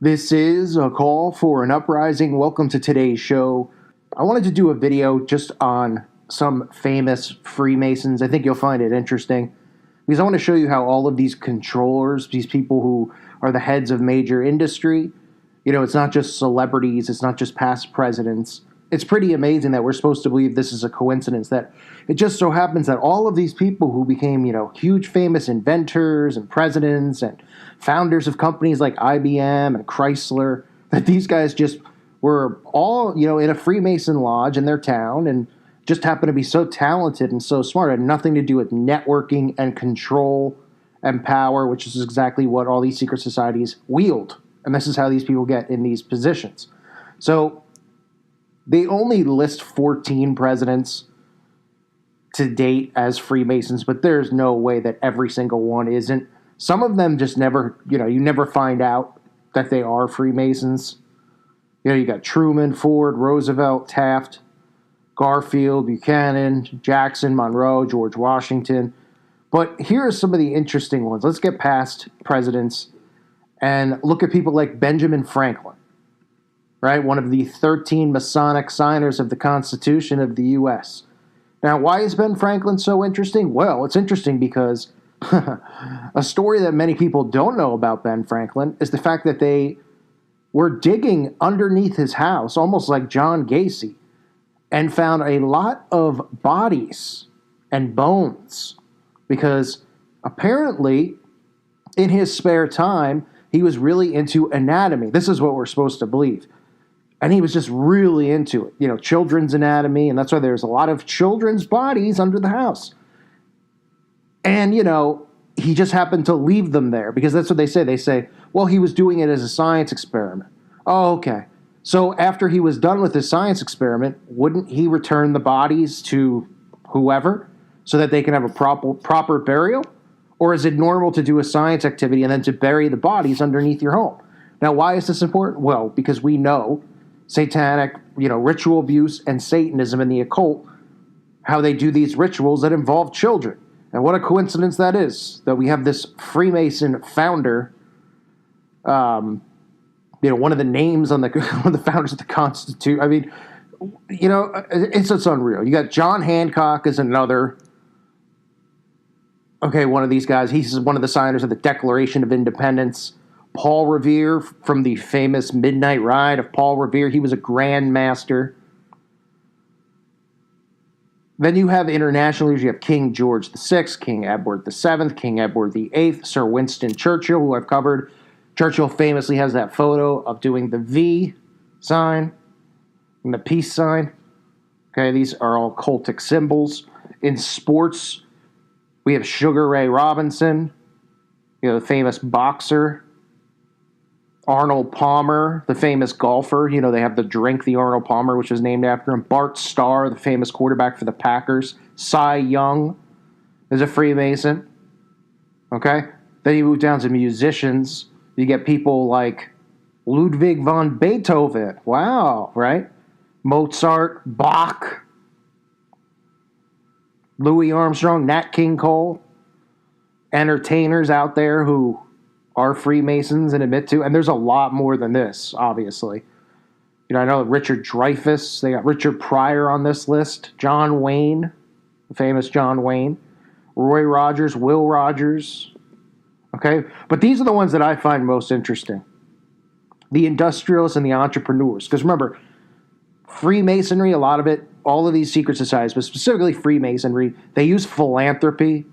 This is a call for an uprising. Welcome to today's show. I wanted to do a video just on some famous Freemasons. I think you'll find it interesting because I want to show you how all of these controllers, these people who are the heads of major industry, it's not just celebrities, it's not just past presidents. It's pretty amazing that we're supposed to believe this is a coincidence, that it just so happens that all of these people who became, huge famous inventors and presidents and founders of companies like IBM and Chrysler, that these guys just were all, in a Freemason lodge in their town and just happened to be so talented and so smart. It had nothing to do with networking and control and power, which is exactly what all these secret societies wield. And this is how these people get in these positions. So they only list 14 presidents to date as Freemasons, but there's no way that every single one isn't. Some of them just never, you never find out that they are Freemasons. You got Truman, Ford, Roosevelt, Taft, Garfield, Buchanan, Jackson, Monroe, George Washington. But here are some of the interesting ones. Let's get past presidents and look at people like Benjamin Franklin, right? One of the 13 Masonic signers of the Constitution of the U.S. Now, why is Ben Franklin so interesting? Well, it's interesting because a story that many people don't know about Ben Franklin is the fact that they were digging underneath his house, almost like John Gacy, and found a lot of bodies and bones because apparently in his spare time, he was really into anatomy. This is what we're supposed to believe. And he was just really into it, children's anatomy, and that's why there's a lot of children's bodies under the house. And, he just happened to leave them there because that's what they say. They say, well, he was doing it as a science experiment. Oh, okay. So after he was done with his science experiment, wouldn't he return the bodies to whoever so that they can have a proper burial? Or is it normal to do a science activity and then to bury the bodies underneath your home? Now, why is this important? Well, because we know satanic, ritual abuse and Satanism and the occult, how they do these rituals that involve children. And what a coincidence that is, that we have this Freemason founder, one of the names on one of the founders of the Constitution. I mean, it's unreal. You got John Hancock as another. Okay, one of these guys. He's one of the signers of the Declaration of Independence. Paul Revere from the famous Midnight Ride of Paul Revere. He was a Grand Master. Then you have international leaders. You have King George VI, King Edward VII, King Edward VIII, Sir Winston Churchill, who I've covered. Churchill famously has that photo of doing the V sign and the peace sign. Okay, these are all cultic symbols. In sports, we have Sugar Ray Robinson, the famous boxer. Arnold Palmer, the famous golfer. They have the drink, the Arnold Palmer, which is named after him. Bart Starr, the famous quarterback for the Packers. Cy Young is a Freemason. Okay? Then you move down to musicians. You get people like Ludwig van Beethoven. Wow, right? Mozart, Bach, Louis Armstrong, Nat King Cole. Entertainers out there who are Freemasons and admit to, and there's a lot more than this, obviously. I know Richard Dreyfuss, they got Richard Pryor on this list, John Wayne, the famous John Wayne, Roy Rogers, Will Rogers, okay? But these are the ones that I find most interesting. The industrialists and the entrepreneurs. Because remember, Freemasonry, a lot of it, all of these secret societies, but specifically Freemasonry, they use philanthropy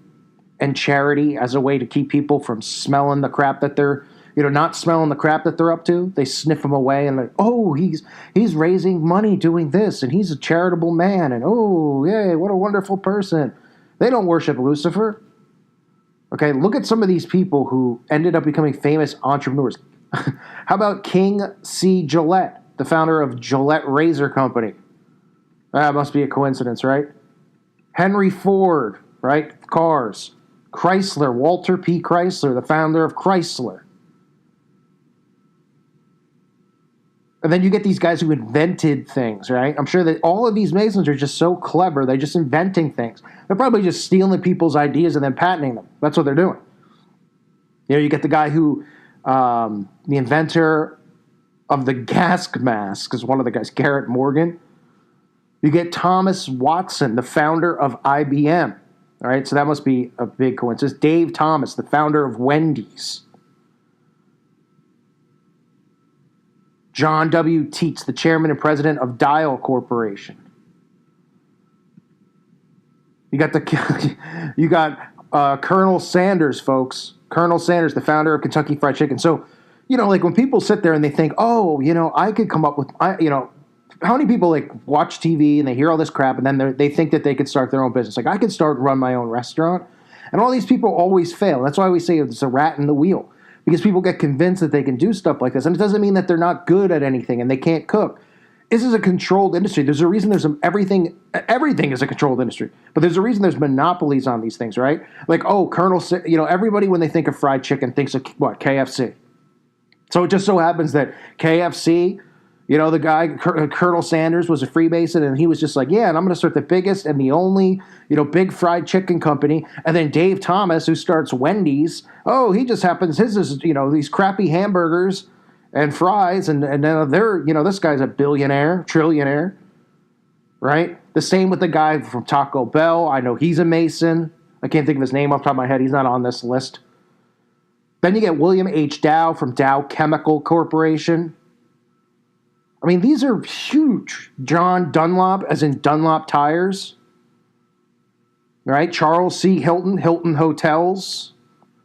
and charity as a way to keep people from smelling the crap that they're, not smelling the crap that they're up to. They sniff them away and like, oh, he's raising money doing this, and he's a charitable man, and oh, yay, what a wonderful person. They don't worship Lucifer. Okay, look at some of these people who ended up becoming famous entrepreneurs. How about King C. Gillette, the founder of Gillette Razor Company? That must be a coincidence, right? Henry Ford, right? Cars. Chrysler, Walter P. Chrysler, the founder of Chrysler. And then you get these guys who invented things, right? I'm sure that all of these Masons are just so clever. They're just inventing things. They're probably just stealing people's ideas and then patenting them. That's what they're doing. You get the guy who, the inventor of the gas mask is one of the guys, Garrett Morgan. You get Thomas Watson, the founder of IBM. All right, so that must be a big coincidence. Dave Thomas, the founder of Wendy's. John W. Teets, the chairman and president of Dial Corporation. You got Colonel Sanders, folks. Colonel Sanders, the founder of Kentucky Fried Chicken. So, like when people sit there and they think, oh, I could come up with, how many people like watch TV and they hear all this crap and then they think that they could start their own business? Like I could start and run my own restaurant. And all these people always fail. That's why we say it's a rat in the wheel. Because people get convinced that they can do stuff like this. And it doesn't mean that they're not good at anything and they can't cook. This is a controlled industry. There's a reason everything is a controlled industry. But there's a reason there's monopolies on these things, right? Like, everybody when they think of fried chicken thinks of what? KFC. So it just so happens that KFC, the guy, Colonel Sanders, was a Freemason, and he was just like, yeah, and I'm going to start the biggest and the only, big fried chicken company. And then Dave Thomas, who starts Wendy's, he just happens, his is, these crappy hamburgers and fries, and they're, this guy's a billionaire, trillionaire, right? The same with the guy from Taco Bell. I know he's a Mason. I can't think of his name off the top of my head. He's not on this list. Then you get William H. Dow from Dow Chemical Corporation. I mean, these are huge. John Dunlop, as in Dunlop Tires. Right? Charles C. Hilton, Hilton Hotels.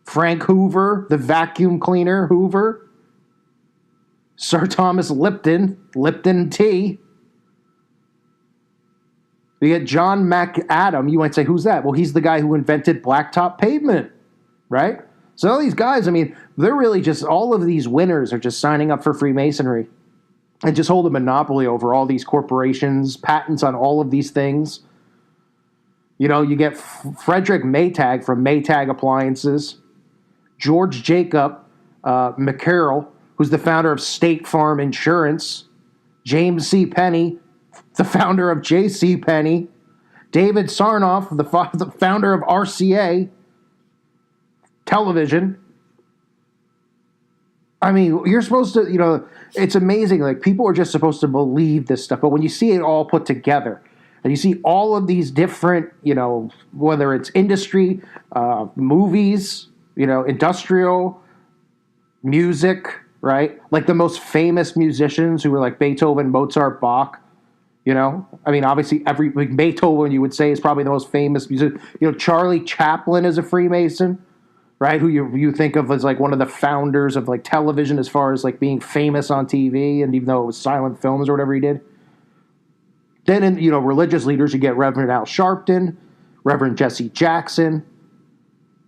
Frank Hoover, the vacuum cleaner Hoover. Sir Thomas Lipton, Lipton Tea. You get John McAdam. You might say, who's that? Well, he's the guy who invented blacktop pavement, right? So all these guys, I mean, they're really just, all of these winners are just signing up for Freemasonry and just hold a monopoly over all these corporations, patents on all of these things. You get Frederick Maytag from Maytag Appliances, George Jacob McCarroll, who's the founder of State Farm Insurance, James C. Penney, the founder of J.C. Penney, David Sarnoff, the founder of RCA Television. I mean, you're supposed to, it's amazing. Like, people are just supposed to believe this stuff. But when you see it all put together, and you see all of these different, whether it's industry, movies, industrial, music, right? Like the most famous musicians who were like Beethoven, Mozart, Bach, I mean, obviously Beethoven, you would say, is probably the most famous musician. Charlie Chaplin is a Freemason, right? Who you think of as like one of the founders of like television as far as like being famous on TV, and even though it was silent films or whatever he did. Then in religious leaders, you get Reverend Al Sharpton, Reverend Jesse Jackson,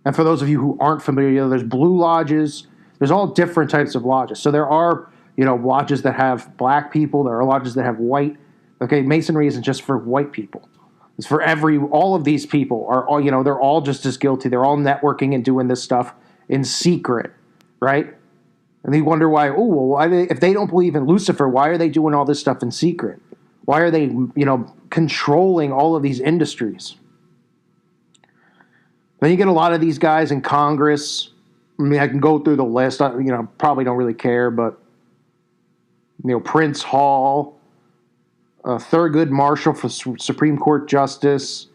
and for those of you who aren't familiar, there's Blue Lodges. There's all different types of lodges. So there are lodges that have black people. There are lodges that have white. Okay, Masonry isn't just for white people. It's for all of these people are all, they're all just as guilty. They're all networking and doing this stuff in secret, right? And they wonder why, if they don't believe in Lucifer, why are they doing all this stuff in secret? Why are they, controlling all of these industries? Then you get a lot of these guys in Congress. I mean, I can go through the list. Probably don't really care, but, Prince Hall, Thurgood Marshall for Supreme Court Justice,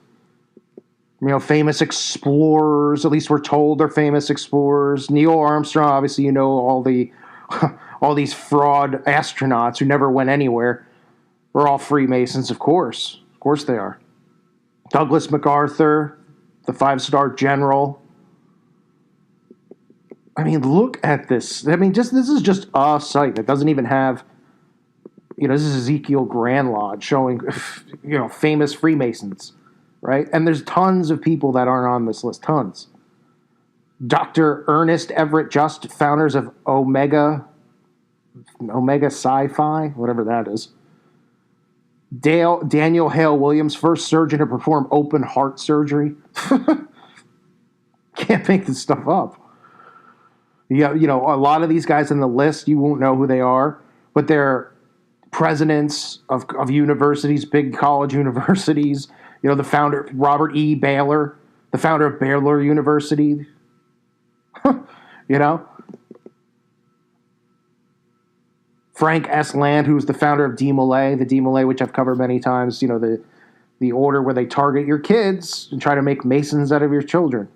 famous explorers, at least we're told they're famous explorers. Neil Armstrong, obviously, all the all these fraud astronauts who never went anywhere. We're all Freemasons, of course. Of course they are. Douglas MacArthur, the 5-star general. I mean, look at this. I mean, this is just a site that doesn't even have, this is Ezekiel Grand Lodge showing, famous Freemasons, right? And there's tons of people that aren't on this list, tons. Dr. Ernest Everett Just, founders of Omega Sci-Fi, whatever that is. Daniel Hale Williams, first surgeon to perform open heart surgery. Can't make this stuff up. A lot of these guys in the list, you won't know who they are, but they're presidents of universities, big college universities. The founder, Robert E. Baylor, the founder of Baylor University. Frank S. Land, who was the founder of DeMolay, the DeMolay, which I've covered many times, the order where they target your kids and try to make Masons out of your children.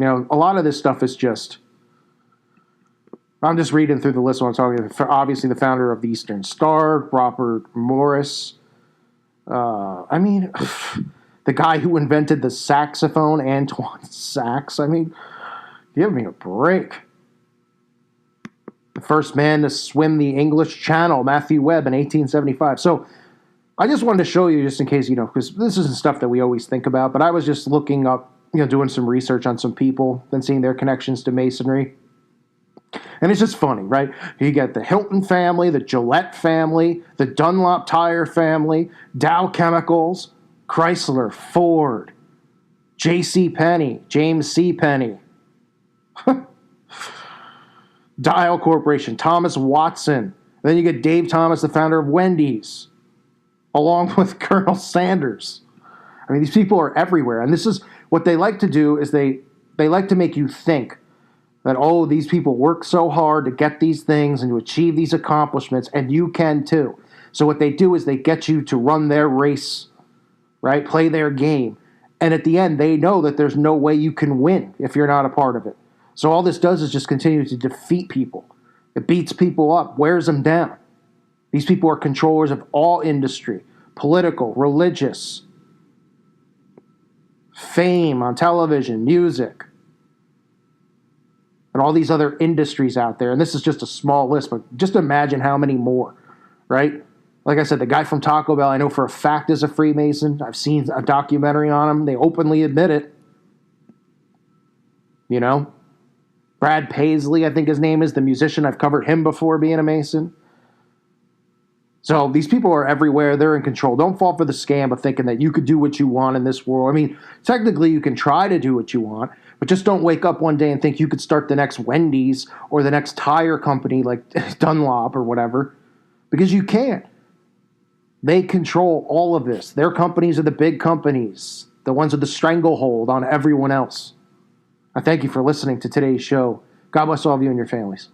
A lot of this stuff is just, I'm just reading through the list when I'm talking. Obviously, the founder of the Eastern Star, Robert Morris. The guy who invented the saxophone, Antoine Sax. Give me a break. The first man to swim the English Channel, Matthew Webb, in 1875. So I just wanted to show you, just in case, because this isn't stuff that we always think about, but I was just looking up, doing some research on some people, then seeing their connections to Masonry. And it's just funny, right? You get the Hilton family, the Gillette family, the Dunlop Tire family, Dow Chemicals, Chrysler, Ford, J.C. Penney, James C. Penney, Dial Corporation, Thomas Watson. Then you get Dave Thomas, the founder of Wendy's, along with Colonel Sanders. These people are everywhere. And this is what they like to do, is they like to make you think that, oh, these people work so hard to get these things and to achieve these accomplishments, and you can too. So what they do is they get you to run their race, right? Play their game. And at the end, they know that there's no way you can win if you're not a part of it. So all this does is just continue to defeat people. It beats people up, wears them down. These people are controllers of all industry, political, religious, fame on television, music, and all these other industries out there. And this is just a small list, but just imagine how many more, right? Like I said, the guy from Taco Bell, I know for a fact is a Freemason. I've seen a documentary on him. They openly admit it. Brad Paisley, I think his name is, the musician. I've covered him before being a Mason. So these people are everywhere. They're in control. Don't fall for the scam of thinking that you could do what you want in this world. Technically you can try to do what you want, but just don't wake up one day and think you could start the next Wendy's or the next tire company like Dunlop or whatever, because you can't. They control all of this. Their companies are the big companies, the ones with the stranglehold on everyone else. I thank you for listening to today's show. God bless all of you and your families.